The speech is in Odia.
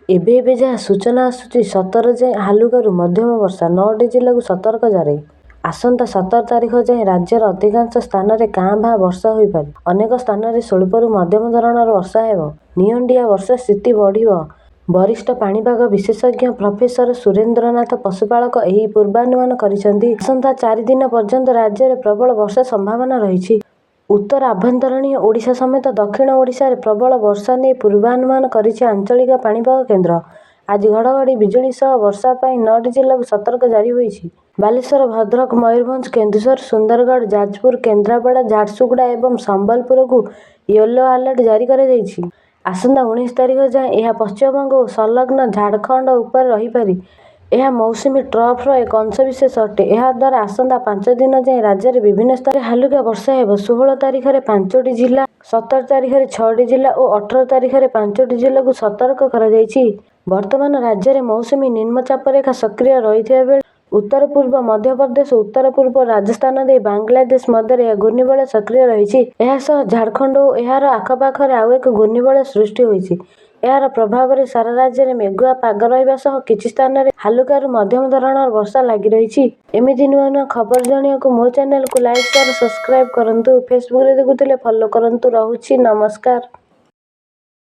ଏବେ ଏବେ ଯାହା ସୂଚନା ଆସୁଛି 17 ଯାଏଁ ହାଲୁକାରୁ ମଧ୍ୟମ ବର୍ଷା, 9ଟି ଜିଲ୍ଲାକୁ ସତର୍କ ଜାରି। ଆସନ୍ତା 17 ତାରିଖ ଯାଏଁ ରାଜ୍ୟର ଅଧିକାଂଶ ସ୍ଥାନରେ କାଁ ଭାଁ ବର୍ଷା ହୋଇପାରେ। ଅନେକ ସ୍ଥାନରେ ସ୍ୱଳ୍ପରୁ ମଧ୍ୟମ ଧରଣର ବର୍ଷା ହେବ। ନିଅଣ୍ଟିଆ ବର୍ଷା ସ୍ଥିତି ବଢ଼ିବ। ବରିଷ୍ଠ ପାଣିପାଗ ବିଶେଷଜ୍ଞ ପ୍ରଫେସର ସୁରେନ୍ଦ୍ରନାଥ ପଶୁପାଳକ ଏହି ପୂର୍ବାନୁମାନ କରିଛନ୍ତି। ଆସନ୍ତା 4 ଦିନ ପର୍ଯ୍ୟନ୍ତ ରାଜ୍ୟରେ ପ୍ରବଳ ବର୍ଷା ସମ୍ଭାବନା ରହିଛି। ଉତ୍ତର ଆଭ୍ୟନ୍ତରୀଣ ଓଡ଼ିଶା ସମେତ ଦକ୍ଷିଣ ଓଡ଼ିଶାରେ ପ୍ରବଳ ବର୍ଷା ନେଇ ପୂର୍ବାନୁମାନ କରିଛି ଆଞ୍ଚଳିକ ପାଣିପାଗ କେନ୍ଦ୍ର। ଆଜି ଘଡ଼ଘଡ଼ି ବିଜୁଳି ସହ ବର୍ଷା ପାଇଁ 9ଟି ଜିଲ୍ଲାକୁ ସତର୍କ ଜାରି ହୋଇଛି। ବାଲେଶ୍ୱର, ଭଦ୍ରକ, ମୟୂରଭଞ୍ଜ, କେନ୍ଦୁଝର, ସୁନ୍ଦରଗଡ଼, ଯାଜପୁର, କେନ୍ଦ୍ରାପଡ଼ା, ଝାରସୁଗୁଡ଼ା ଏବଂ ସମ୍ବଲପୁରକୁ ୟେଲୋ ଆଲର୍ଟ ଜାରି କରାଯାଇଛି। ଆସନ୍ତା 19 ତାରିଖ ଯାଏଁ ଏହା ପଶ୍ଚିମବଙ୍ଗ ଓ ସଂଲଗ୍ନ ଝାଡ଼ଖଣ୍ଡ ଉପରେ ରହିପାରେ। ଏହା ମୌସୁମୀ ଟ୍ରଫ୍ର ଏକ ଅଂଶବିଶେଷ ଅଟେ। ଏହାଦ୍ୱାରା ଆସନ୍ତା 5 ଦିନ ଯାଏଁ ରାଜ୍ୟରେ ବିଭିନ୍ନ ସ୍ଥାନରେ ହାଲୁକା ବର୍ଷା ହେବ। 16 ତାରିଖରେ 5ଟି ଜିଲ୍ଲା, 17 ତାରିଖରେ 6ଟି ଜିଲ୍ଲା ଓ 18 ତାରିଖରେ 5ଟି ଜିଲ୍ଲାକୁ ସତର୍କ କରାଯାଇଛି। ବର୍ତ୍ତମାନ ରାଜ୍ୟରେ ମୌସୁମୀ ନିମ୍ନଚାପରେଖା ସକ୍ରିୟ ରହିଥିବା ବେଳେ ଉତ୍ତର ପୂର୍ବ ମଧ୍ୟପ୍ରଦେଶ ଓ ଉତ୍ତର ପୂର୍ବ ରାଜସ୍ଥାନ ଦେଇ ବାଂଲାଦେଶ ମଧ୍ୟରେ ଏହା ଘୂର୍ଣ୍ଣିବଳୟ ସକ୍ରିୟ ରହିଛି। ଏହା ସହ ଝାଡ଼ଖଣ୍ଡ ଓ ଏହାର ଆଖପାଖରେ ଆଉ ଏକ ଘୂର୍ଣ୍ଣିବଳୟ ସୃଷ୍ଟି ହୋଇଛି। ଏହାର ପ୍ରଭାବରେ ସାରା ରାଜ୍ୟରେ ମେଘୁଆ ପାଗ ରହିବା ସହ କିଛି ସ୍ଥାନରେ ହାଲୁକାରୁ ମଧ୍ୟମ ଧରଣର ବର୍ଷା ଲାଗି ରହିଛି। ଏମିତି ନୂଆ ନୂଆ ଖବର ଜାଣିବାକୁ ମୋ ଚ୍ୟାନେଲକୁ ଲାଇକ୍, ସେୟାର, ସବସ୍କ୍ରାଇବ୍ କରନ୍ତୁ। ଫେସବୁକରେ ଦେଖୁଥିଲେ ଫଲୋ କରନ୍ତୁ। ରହୁଛି, ନମସ୍କାର।